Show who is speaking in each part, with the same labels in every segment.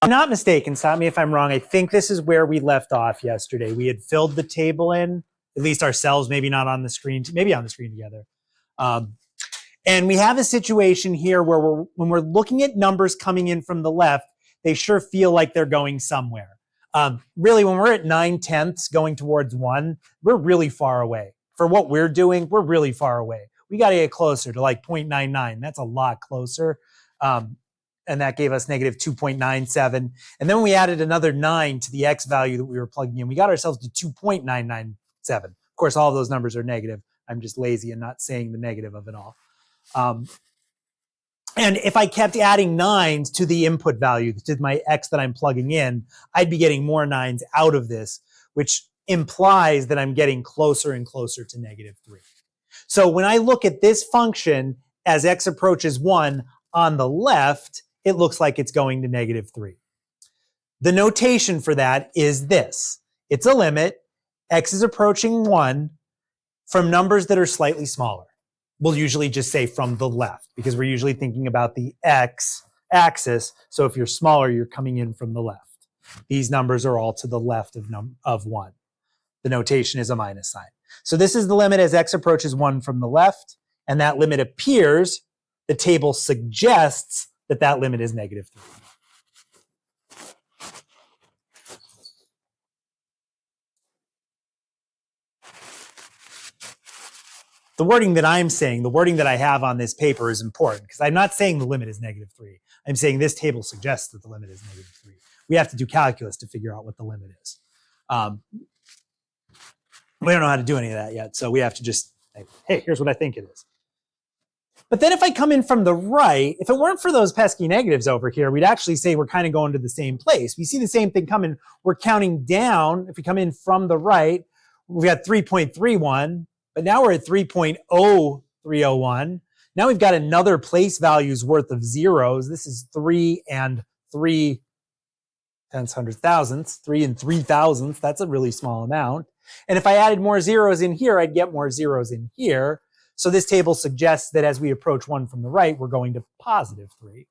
Speaker 1: I'm not mistaken, stop me if I'm wrong, I think this is where we left off yesterday. We had filled the table in, at least ourselves, maybe not on the screen, maybe on the screen together. And we have a situation here where when we're looking at numbers coming in from the left, they sure feel like they're going somewhere. Really, when we're at 9/10 going towards 1, we're really far away. For what we're doing, we're really far away. We got to get closer to like 0.99. That's a lot closer. And that gave us negative 2.97. And then we added another 9 to the x value that we were plugging in. We got ourselves to 2.997. Of course, all of those numbers are negative. I'm just lazy and not saying the negative of it all. And if I kept adding 9s to the input value, to my x that I'm plugging in, I'd be getting more 9s out of this, which implies that I'm getting closer and closer to negative 3. So when I look at this function as x approaches 1 on the left, it looks like it's going to negative 3. The notation for that is this. It's a limit. X is approaching 1 from numbers that are slightly smaller. We'll usually just say from the left because we're usually thinking about the x axis. So if you're smaller, you're coming in from the left. These numbers are all to the left of 1. The notation is a minus sign. So this is the limit as x approaches 1 from the left, and that limit appears, the table suggests that that limit is negative 3. The wording that I'm saying, the wording that I have on this paper is important because I'm not saying the limit is negative 3. I'm saying this table suggests that the limit is negative 3. We have to do calculus to figure out what the limit is. We don't know how to do any of that yet, so we have to just say, hey, here's what I think it is. But then if I come in from the right, if it weren't for those pesky negatives over here, we'd actually say we're kind of going to the same place. We see the same thing coming. We're counting down. If we come in from the right, we've got 3.31, but now we're at 3.0301. Now we've got another place value's worth of zeros. This is 3 and 3 tenths, hundredths, thousandths, 3 and 3 thousandths. That's a really small amount. And if I added more zeros in here, I'd get more zeros in here. So this table suggests that as we approach 1 from the right, we're going to positive 3.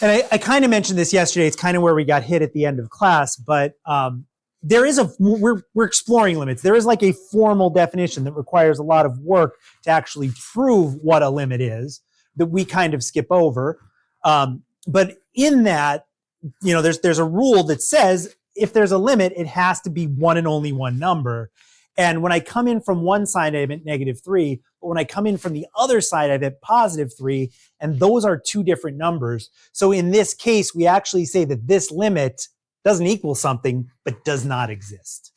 Speaker 1: And I kind of mentioned this yesterday. It's kind of where we got hit at the end of class, but there is we're exploring limits. There is like a formal definition that requires a lot of work to actually prove what a limit is that we kind of skip over. But in that, you know, there's a rule that says if there's a limit, it has to be one and only one number. And when I come in from one side, I'm at negative 3. But when I come in from the other side, I'm at positive 3. And those are two different numbers. So in this case, we actually say that this limit doesn't equal something, but does not exist.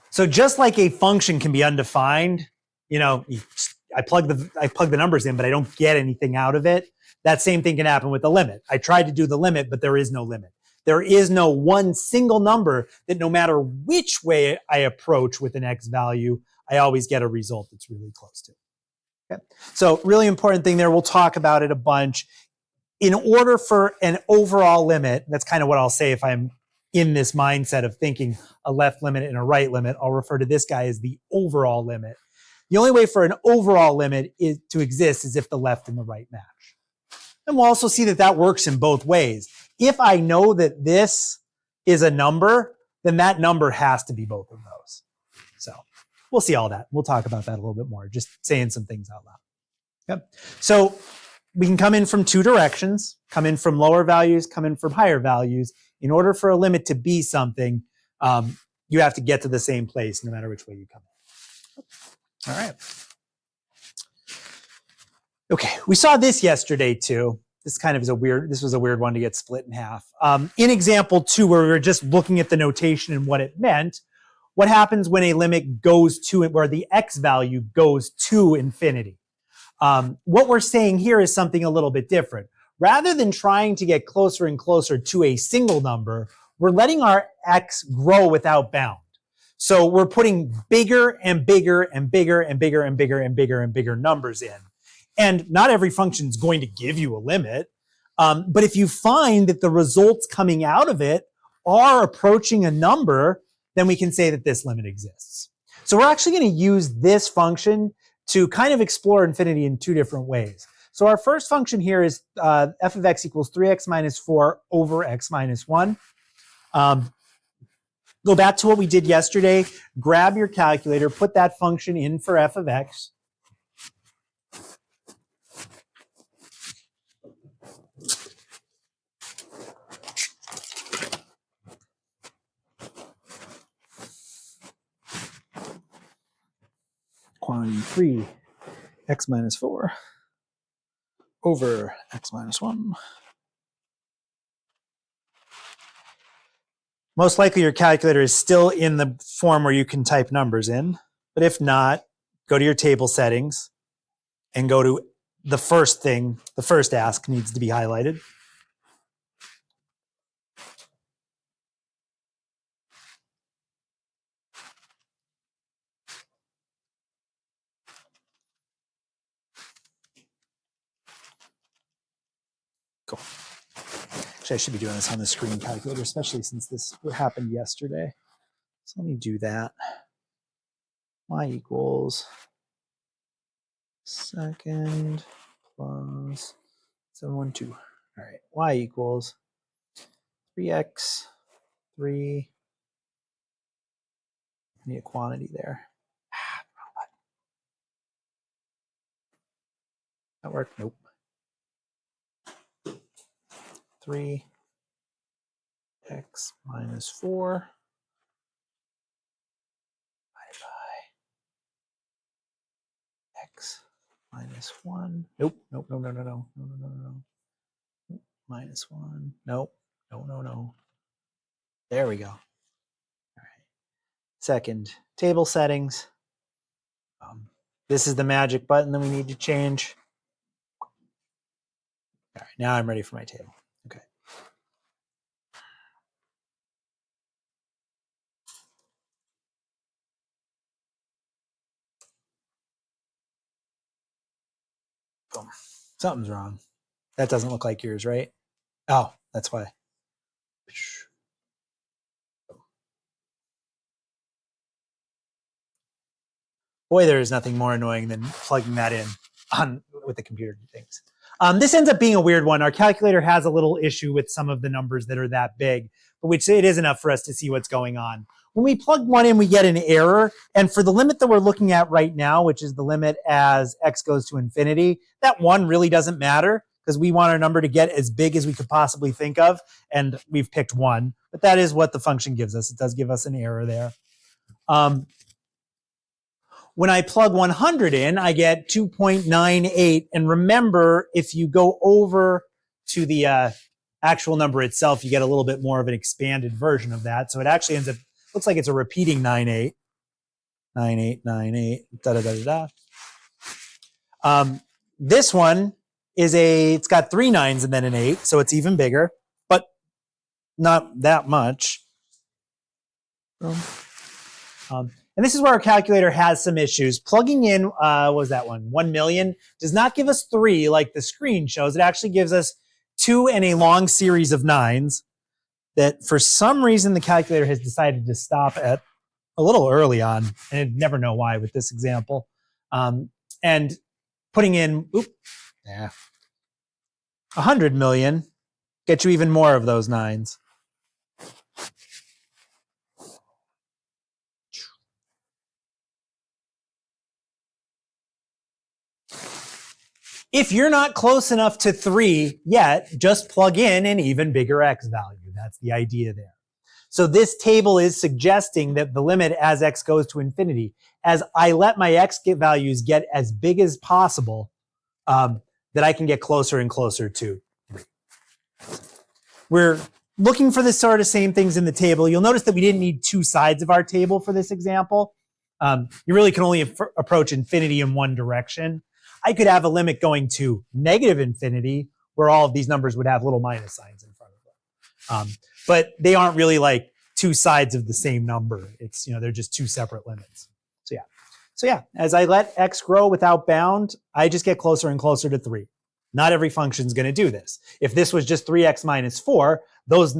Speaker 1: So just like a function can be undefined, you know, I plug the numbers in, but I don't get anything out of it. That same thing can happen with the limit. I tried to do the limit, but there is no limit. There is no one single number that no matter which way I approach with an x value, I always get a result that's really close to. Okay? So really important thing there. We'll talk about it a bunch. In order for an overall limit, that's kind of what I'll say if I'm in this mindset of thinking a left limit and a right limit, I'll refer to this guy as the overall limit. The only way for an overall limit to exist is if the left and the right match. And we'll also see that that works in both ways. If I know that this is a number, then that number has to be both of those. So we'll see all that. We'll talk about that a little bit more, just saying some things out loud. Yep. So we can come in from two directions, come in from lower values, come in from higher values. In order for a limit to be something, you have to get to the same place no matter which way you come in. All right. Okay, we saw this yesterday too. This kind of is this was a weird one to get split in half. In example 2, where we were just looking at the notation and what it meant, what happens when a limit goes to it, where the x value goes to infinity? What we're saying here is something a little bit different. Rather than trying to get closer and closer to a single number, we're letting our x grow without bound. So we're putting bigger and bigger and bigger and bigger and bigger and bigger and bigger numbers in. And not every function is going to give you a limit. But if you find that the results coming out of it are approaching a number, then we can say that this limit exists. So we're actually going to use this function to kind of explore infinity in two different ways. So our first function here is f of x equals 3x minus 4 over x minus 1. Go back to what we did yesterday. Grab your calculator, put that function in for f of x. Quantity 3, x minus 4 over x minus 1. Most likely your calculator is still in the form where you can type numbers in. But if not, go to your table settings and go to the first thing, the first ask needs to be highlighted. Cool. Actually, I should be doing this on the screen calculator, especially since this happened yesterday. So let me do that. Y equals second plus 712. All right, y equals 3x, 3. I need a quantity there. That worked? Nope. 3x minus 4 divided by x minus 1. Nope. No. Minus 1. Nope. No. There we go. All right. Second, table settings. This is the magic button that we need to change. All right, now I'm ready for my table. Okay. Boom. Something's wrong. That doesn't look like yours, right? Oh, that's why. Boy, there is nothing more annoying than plugging that in with the computer things. This ends up being a weird one. Our calculator has a little issue with some of the numbers that are that big, but which it is enough for us to see what's going on. When we plug one in, we get an error. And for the limit that we're looking at right now, which is the limit as x goes to infinity, that one really doesn't matter because we want our number to get as big as we could possibly think of. And we've picked 1, but that is what the function gives us. It does give us an error there. When I plug 100 in, I get 2.98. And remember, if you go over to the actual number itself, you get a little bit more of an expanded version of that. So it actually ends up, looks like it's a repeating 98. 98, this one is it's got 3 9s and then an 8, so it's even bigger, but not that much. And this is where our calculator has some issues. Plugging in, what was that one? 1 million does not give us 3 like the screen shows. It actually gives us 2 and a long series of 9s that for some reason the calculator has decided to stop at a little early on. And I'd never know why with this example. And putting in, 100 million gets you even more of those 9s. If you're not close enough to 3 yet, just plug in an even bigger x value. That's the idea there. So this table is suggesting that the limit as x goes to infinity, as I let my x values get as big as possible, that I can get closer and closer to 3. We're looking for the sort of same things in the table. You'll notice that we didn't need 2 sides of our table for this example. You really can only approach infinity in one direction. I could have a limit going to negative infinity where all of these numbers would have little minus signs in front of them. But they aren't really like 2 sides of the same number. It's, they're just 2 separate limits. So yeah, as I let x grow without bound, I just get closer and closer to 3. Not every function is going to do this. If this was just 3x minus 4, those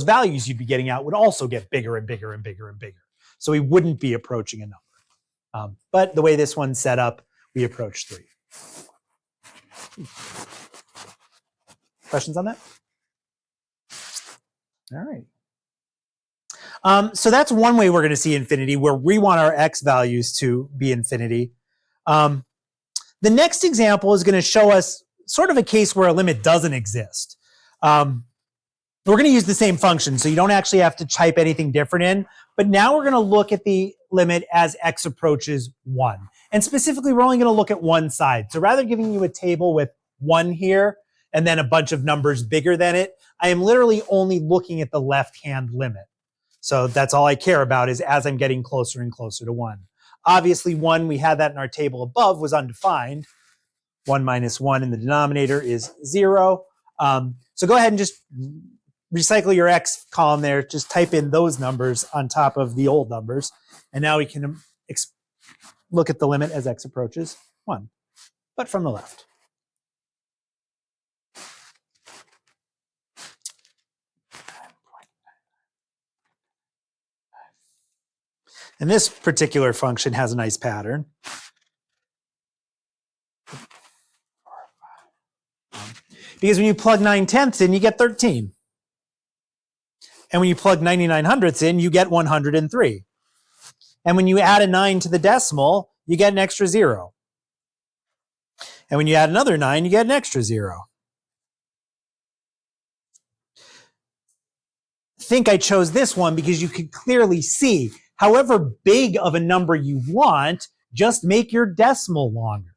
Speaker 1: values you'd be getting out would also get bigger and bigger and bigger and bigger. So we wouldn't be approaching a number. But the way this one's set up, we approach 3. Questions on that? All right. So that's one way we're going to see infinity, where we want our x values to be infinity. The next example is going to show us sort of a case where a limit doesn't exist. We're going to use the same function, so you don't actually have to type anything different in. But now we're going to look at the limit as x approaches 1. And specifically, we're only going to look at one side. So rather than giving you a table with 1 here and then a bunch of numbers bigger than it, I am literally only looking at the left-hand limit. So that's all I care about, is as I'm getting closer and closer to 1. Obviously, 1, we had that in our table above, was undefined. 1 minus 1 in the denominator is 0. So go ahead and just recycle your x column there. Just type in those numbers on top of the old numbers. And now we can look at the limit as x approaches 1, but from the left. And this particular function has a nice pattern. Because when you plug 9/10 in, you get 13. And when you plug 99/100 in, you get 103. And when you add a 9 to the decimal, you get an extra 0. And when you add another 9, you get an extra 0. I think I chose this one because you can clearly see, however big of a number you want, just make your decimal longer.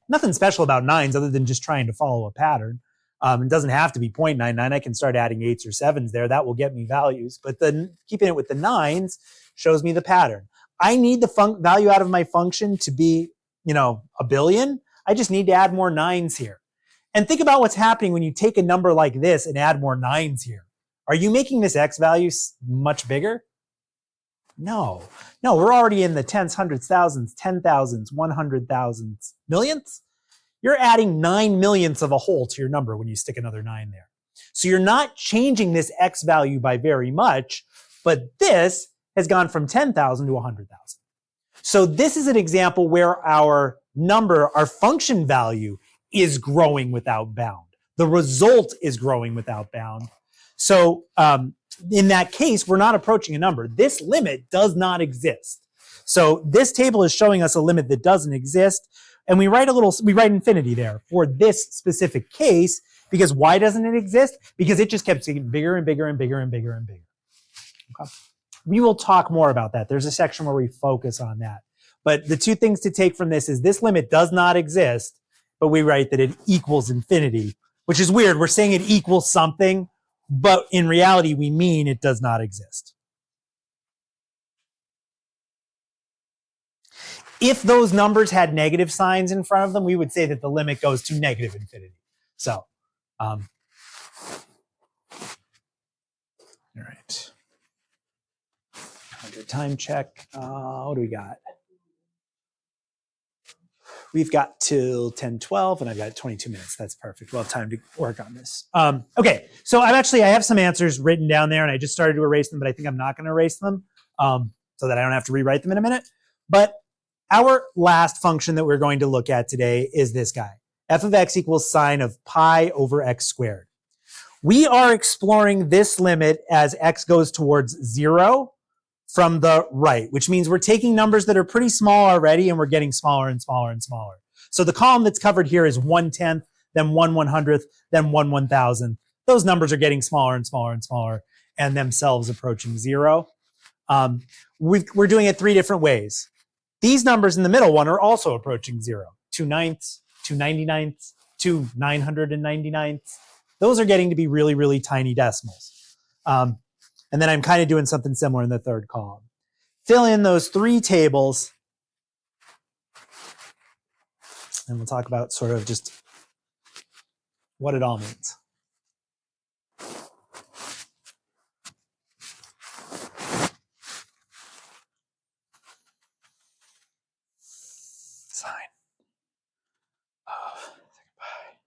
Speaker 1: Nothing special about 9s other than just trying to follow a pattern. It doesn't have to be 0.99. I can start adding 8s or 7s there. That will get me values. But then keeping it with the 9s shows me the pattern. I need the value out of my function to be, a billion. I just need to add more 9s here. And think about what's happening when you take a number like this and add more 9s here. Are you making this x value much bigger? No, we're already in the tens, hundreds, thousands, 10,000s, 100,000s, millions. You're adding 9 millionths of a whole to your number when you stick another 9 there. So you're not changing this x value by very much, but this has gone from 10,000 to 100,000. So this is an example where our number, our function value, is growing without bound. The result is growing without bound. So in that case, we're not approaching a number. This limit does not exist. So this table is showing us a limit that doesn't exist. And we write infinity there for this specific case, because why doesn't it exist? Because it just kept getting bigger and bigger and bigger and bigger and bigger. Okay. We will talk more about that. There's a section where we focus on that. But the two things to take from this is this limit does not exist, but we write that it equals infinity, which is weird. We're saying it equals something, but in reality, we mean it does not exist. If those numbers had negative signs in front of them, we would say that the limit goes to negative infinity. So, all right. 100 time check. What do we got? We've got till 10:12, and I've got 22 minutes. That's perfect. We'll have time to work on this. Okay, so I have some answers written down there, and I just started to erase them, but I think I'm not going to erase them so that I don't have to rewrite them in a minute. But our last function that we're going to look at today is this guy. F of x equals sine of pi over x squared. We are exploring this limit as x goes towards 0 from the right, which means we're taking numbers that are pretty small already and we're getting smaller and smaller and smaller. So the column that's covered here is 1/10, then 1/100th, then 1/1000th. Those numbers are getting smaller and smaller and smaller and themselves approaching 0. We're doing it 3 different ways. These numbers in the middle one are also approaching 0. 2/9, 2/99, 2/999. Those are getting to be really, really tiny decimals. And then I'm kind of doing something similar in the third column. Fill in those 3 tables, and we'll talk about sort of just what it all means. Sine of pi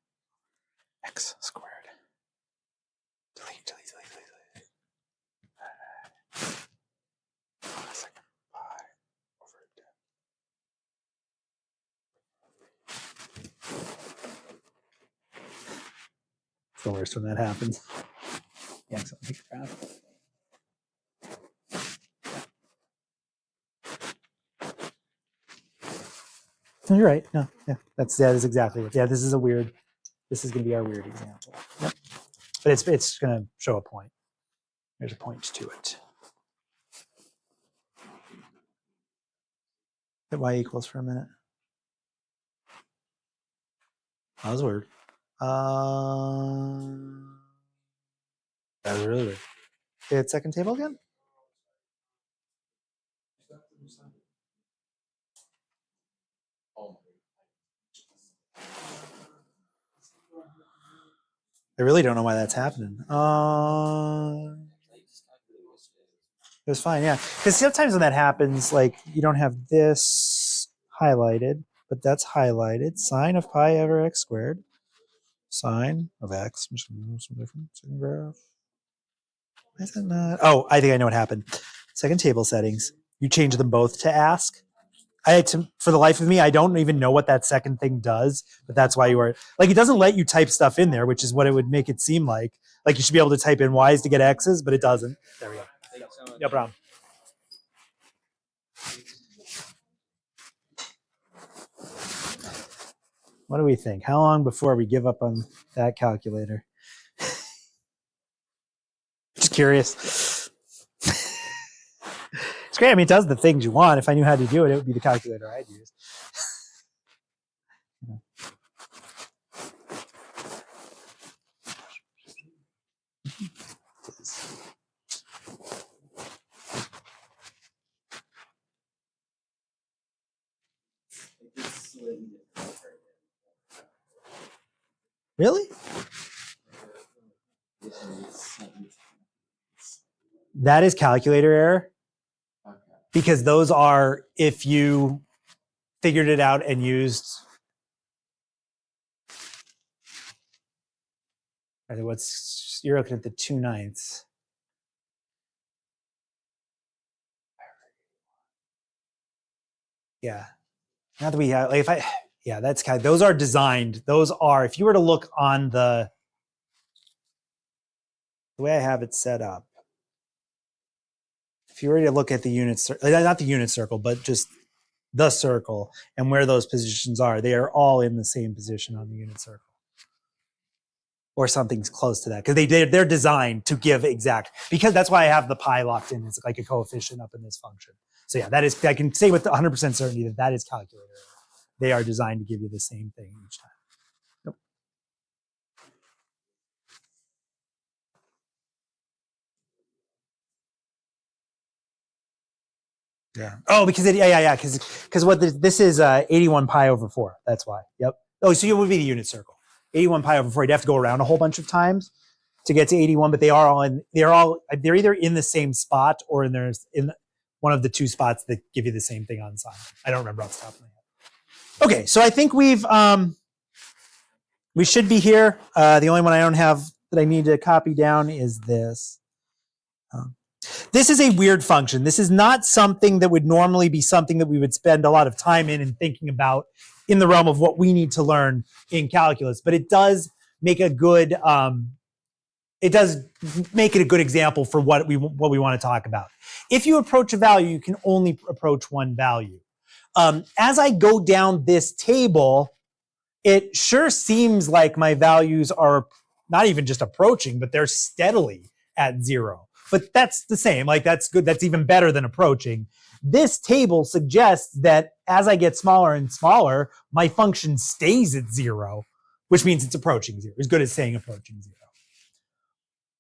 Speaker 1: the worst when that happens. Yeah, accidentally pick a graph. You're right. No, yeah, that is exactly what. Yeah, this is going to be our weird example. Yep. But it's going to show a point. There's a point to it. Hit y equals for a minute. That was weird. That was really weird. Hit second table again. I really don't know why that's happening. It was fine, yeah. Because sometimes when that happens, like you don't have this highlighted, but that's highlighted. Sine of pi over x squared. Sine of x. I'm just going to move some different second graph. Why is that not? Oh, I think I know what happened. Second table settings. You change them both to ask. I had to, for the life of me, I don't even know what that second thing does, but that's why you are like, it doesn't let you type stuff in there, which is what it would make it seem like. Like you should be able to type in y's to get x's, but it doesn't. There we go. No problem. What do we think? How long before we give up on that calculator? Just curious. It's great. I mean, it does the things you want. If I knew how to do it, it would be the calculator I'd use. Really? That is calculator error. Because those are if you figured it out and used what's you're looking at the 2/9. Yeah. Not that we have like if I yeah, that's kind of, those are designed. Those are if you were to look on the way I have it set up. If you were to look at the unit not the unit circle, but just the circle and where those positions are, they are all in the same position on the unit circle. Or something's close to that because they're designed to give exact, because that's why I have the pi locked in. It's like a coefficient up in this function. So yeah, that is, I can say with 100% certainty that is calculator. They are designed to give you the same thing each time. Yep. Yeah. Oh, because because what this is 81 pi over 4. That's why. Yep. Oh, so it would be the unit circle. 81 pi over 4. You'd have to go around a whole bunch of times to get to 81, but they're either in the same spot or in one of the two spots that give you the same thing on sine. I don't remember off the top of my head. Okay, so I think we should be here. The only one I don't have that I need to copy down is this. This is a weird function. This is not something that would normally be something that we would spend a lot of time in and thinking about in the realm of what we need to learn in calculus, but it does make a good example for what we want to talk about. If you approach a value, you can only approach one value. As I go down this table, it sure seems like my values are not even just approaching, but they're steadily at 0. But that's the same. Like that's good. That's even better than approaching. This table suggests that as I get smaller and smaller, my function stays at 0, which means it's approaching 0. As good as saying approaching 0.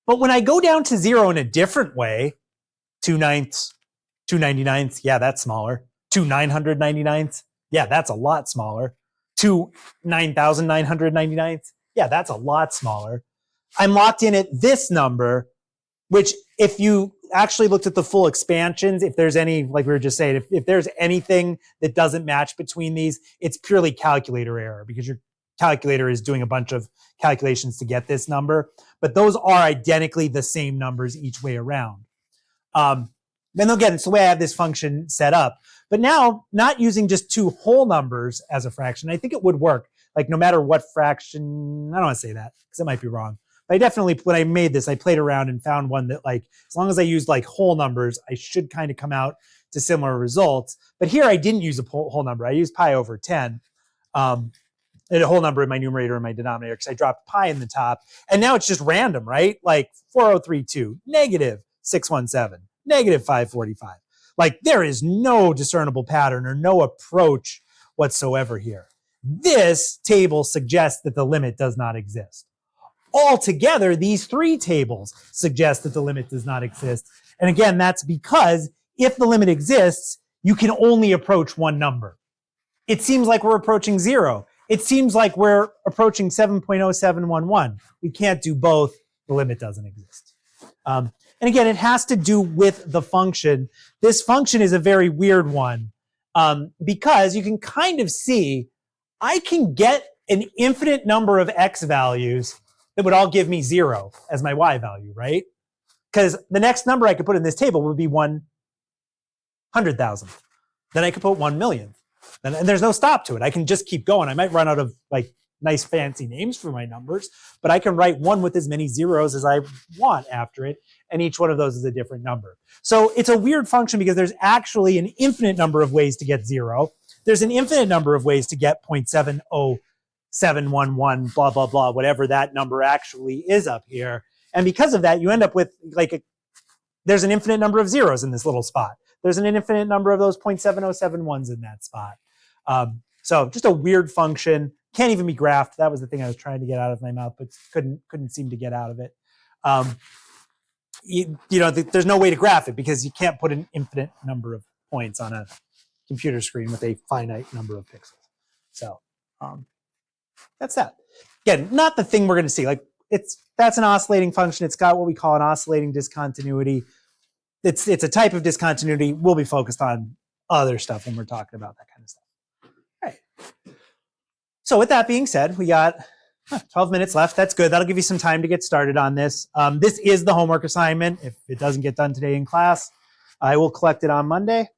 Speaker 1: But when I go down to 0 in a different way, 2/9, 2/99, yeah, that's smaller. 2/999, yeah, that's a lot smaller. 2/9,999, yeah, that's a lot smaller. I'm locked in at this number, which if you actually looked at the full expansions, if there's any, like we were just saying, if there's anything that doesn't match between these, it's purely calculator error because your calculator is doing a bunch of calculations to get this number. But those are identically the same numbers each way around. Then again, it's the way I have this function set up. But now, not using just two whole numbers as a fraction, I think it would work. Like no matter what fraction, I don't want to say that because it might be wrong. But I definitely, when I made this, I played around and found one that like, as long as I used like whole numbers, I should kind of come out to similar results. But here I didn't use a whole number. I used pi over 10. And a whole number in my numerator and my denominator because I dropped pi in the top. And now it's just random, right? Like 4032, negative 617, negative 545. Like there is no discernible pattern or no approach whatsoever here. This table suggests that the limit does not exist. Altogether, these three tables suggest that the limit does not exist. And again, that's because if the limit exists, you can only approach one number. It seems like we're approaching 0. It seems like we're approaching 7.0711. We can't do both. The limit doesn't exist. And again, it has to do with the function. This function is a very weird one because you can kind of see I can get an infinite number of x values that would all give me 0 as my y value, right? Because the next number I could put in this table would be 100,000. Then I could put 1 million. And there's no stop to it. I can just keep going. I might run out of like nice fancy names for my numbers, but I can write one with as many zeros as I want after it. And each one of those is a different number. So it's a weird function because there's actually an infinite number of ways to get 0. There's an infinite number of ways to get 0.70711, blah, blah, blah, whatever that number actually is up here. And because of that, you end up with like there's an infinite number of zeros in this little spot. There's an infinite number of those 0.7071s in that spot. So just a weird function. Can't even be graphed. That was the thing I was trying to get out of my mouth, but couldn't seem to get out of it. There's no way to graph it because you can't put an infinite number of points on a computer screen with a finite number of pixels. So that's that. Again, not the thing we're going to see. Like that's an oscillating function. It's got what we call an oscillating discontinuity. It's a type of discontinuity. We'll be focused on other stuff when we're talking about that kind of stuff. All right. So with that being said, we got 12 minutes left. That's good. That'll give you some time to get started on this. This is the homework assignment. If it doesn't get done today in class, I will collect it on Monday.